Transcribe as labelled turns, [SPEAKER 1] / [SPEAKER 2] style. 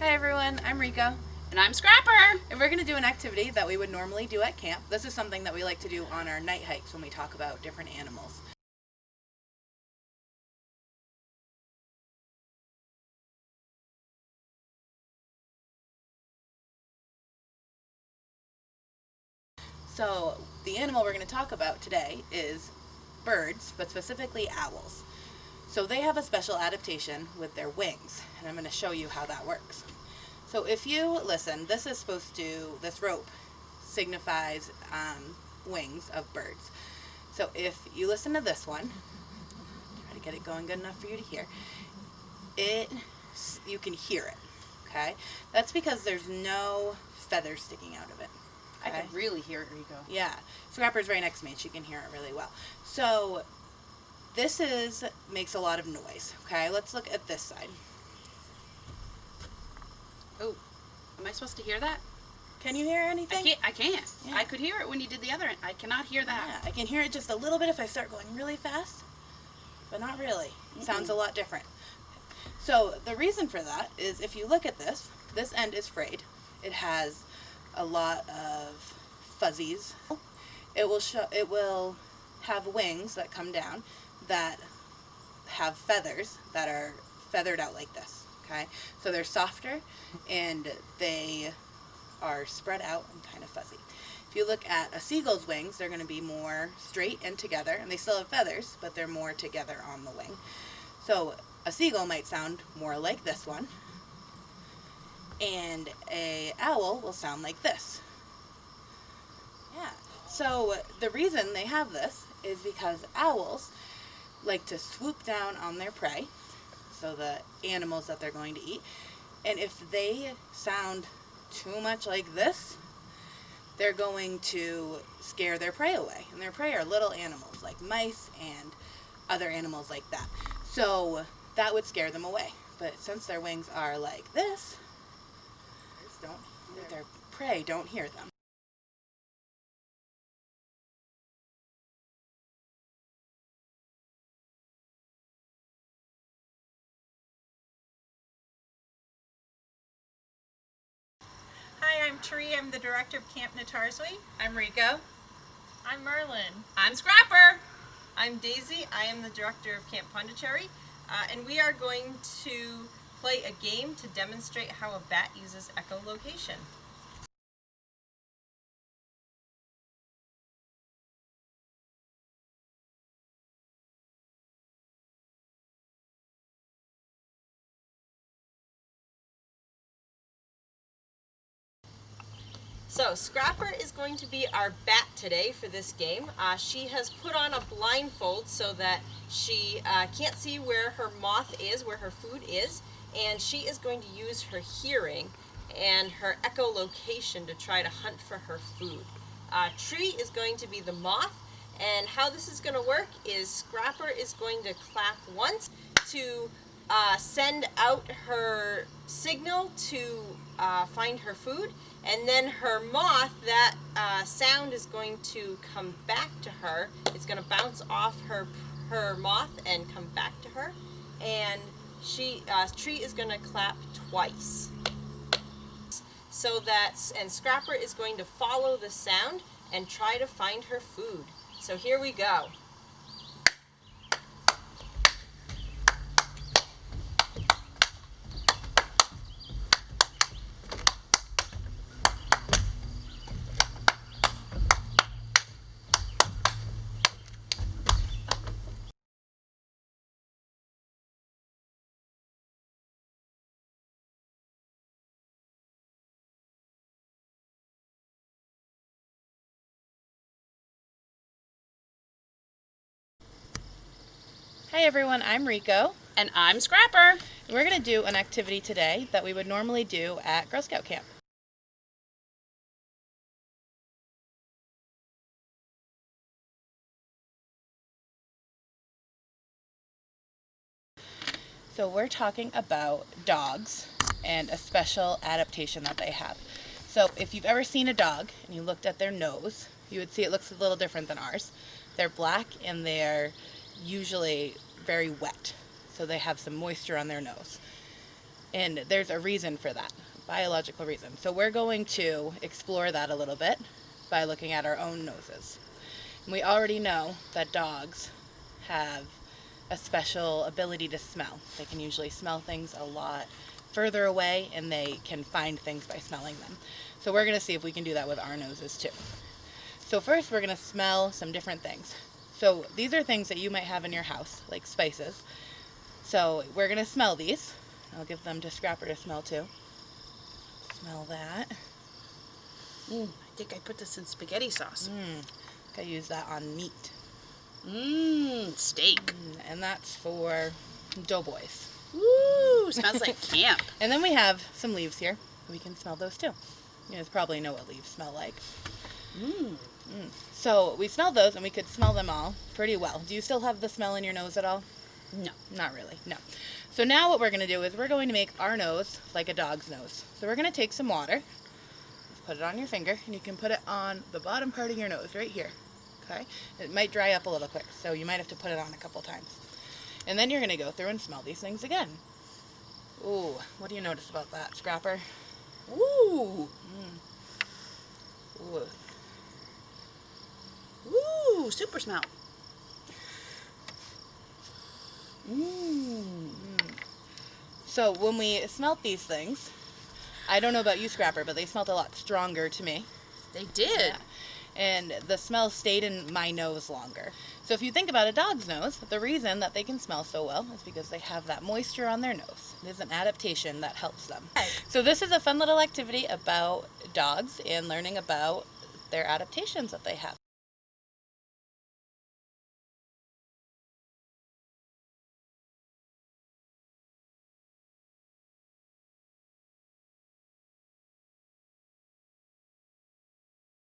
[SPEAKER 1] Hi everyone, I'm Rico.
[SPEAKER 2] And I'm Scrapper.
[SPEAKER 1] And we're going to do an activity that we would normally do at camp. This is something that we like to do on our night hikes when we talk about different animals. So the animal we're going to talk about today is birds, but specifically owls. So they have a special adaptation with their wings, and I'm going to show you how that works. So if you listen, this rope signifies wings of birds. So if you listen to this one, try to get it going good enough for you to hear, you can hear it, okay? That's because there's no feathers sticking out of it.
[SPEAKER 2] Okay? I can really hear it, Rico.
[SPEAKER 1] Yeah. Scrapper's right next to me and she can hear it really well. So makes a lot of noise, okay? Let's look at this side.
[SPEAKER 2] Oh, am I supposed to hear that?
[SPEAKER 1] Can you hear anything?
[SPEAKER 2] I can't.
[SPEAKER 1] Yeah.
[SPEAKER 2] I could hear it when you did the other end. I cannot hear that.
[SPEAKER 1] Yeah, I can hear it just a little bit if I start going really fast, but not really. It sounds a lot different. So the reason for that is if you look at this end is frayed. It has a lot of fuzzies. It will have wings that come down that have feathers that are feathered out like this, okay? So they're softer and they are spread out and kind of fuzzy. If you look at a seagull's wings, they're going to be more straight and together, and they still have feathers, but they're more together on the wing. So a seagull might sound more like this one, and a owl will sound like this. Yeah. So the reason they have this is because owls like to swoop down on their prey, so the animals that they're going to eat, and if they sound too much like this, they're going to scare their prey away. And their prey are little animals like mice and other animals like that. So that would scare them away. But since their wings are like this, their prey don't hear them.
[SPEAKER 3] Hi, I'm Tree. I'm the director of Camp Natarsui.
[SPEAKER 1] I'm Rico.
[SPEAKER 3] I'm Merlin.
[SPEAKER 2] I'm Scrapper.
[SPEAKER 3] I'm Daisy. I am the director of Camp Pondicherry. And we are going to play a game to demonstrate how a bat uses echolocation. So Scrapper is going to be our bat today for this game. She has put on a blindfold so that she can't see where her moth is, where her food is, and she is going to use her hearing and her echolocation to try to hunt for her food. Tree is going to be the moth, and how this is going to work is Scrapper is going to clap once to send out her signal to find her food, and then her moth, that sound is going to come back to her. It's going to bounce off her moth and come back to her, and Tree is going to clap twice. And Scrapper is going to follow the sound and try to find her food. So here we go.
[SPEAKER 1] Hi everyone, I'm Rico.
[SPEAKER 2] And I'm Scrapper.
[SPEAKER 1] We're going to do an activity today that we would normally do at Girl Scout camp. So we're talking about dogs and a special adaptation that they have. So if you've ever seen a dog and you looked at their nose, you would see it looks a little different than ours. They're black and they're usually very wet, so they have some moisture on their nose. And there's a reason for that, biological reason. So we're going to explore that a little bit by looking at our own noses. And we already know that dogs have a special ability to smell. They can usually smell things a lot further away, and they can find things by smelling them. So we're going to see if we can do that with our noses too. So first we're going to smell some different things. So these are things that you might have in your house, like spices. So we're going to smell these. I'll give them to Scrapper to smell too. Smell that.
[SPEAKER 2] I think I put this in spaghetti sauce.
[SPEAKER 1] I use that on meat.
[SPEAKER 2] Steak.
[SPEAKER 1] And that's for doughboys.
[SPEAKER 2] Ooh, smells like camp.
[SPEAKER 1] And then we have some leaves here. We can smell those too. You guys probably know what leaves smell like. So we smelled those, and we could smell them all pretty well. Do you still have the smell in your nose at all?
[SPEAKER 2] No.
[SPEAKER 1] Not really, no. So now what we're going to do is we're going to make our nose like a dog's nose. So we're going to take some water, just put it on your finger, and you can put it on the bottom part of your nose, right here. Okay? It might dry up a little quick, so you might have to put it on a couple times. And then you're going to go through and smell these things again. Ooh, what do you notice about that, Scrapper?
[SPEAKER 2] Ooh.
[SPEAKER 1] Ooh.
[SPEAKER 2] Ooh, super smell.
[SPEAKER 1] So when we smelt these things, I don't know about you, Scrapper, but they smelled a lot stronger to me.
[SPEAKER 2] They did.
[SPEAKER 1] Yeah. And the smell stayed in my nose longer. So if you think about a dog's nose, the reason that they can smell so well is because they have that moisture on their nose. It is an adaptation that helps them. So this is a fun little activity about dogs and learning about their adaptations that they have.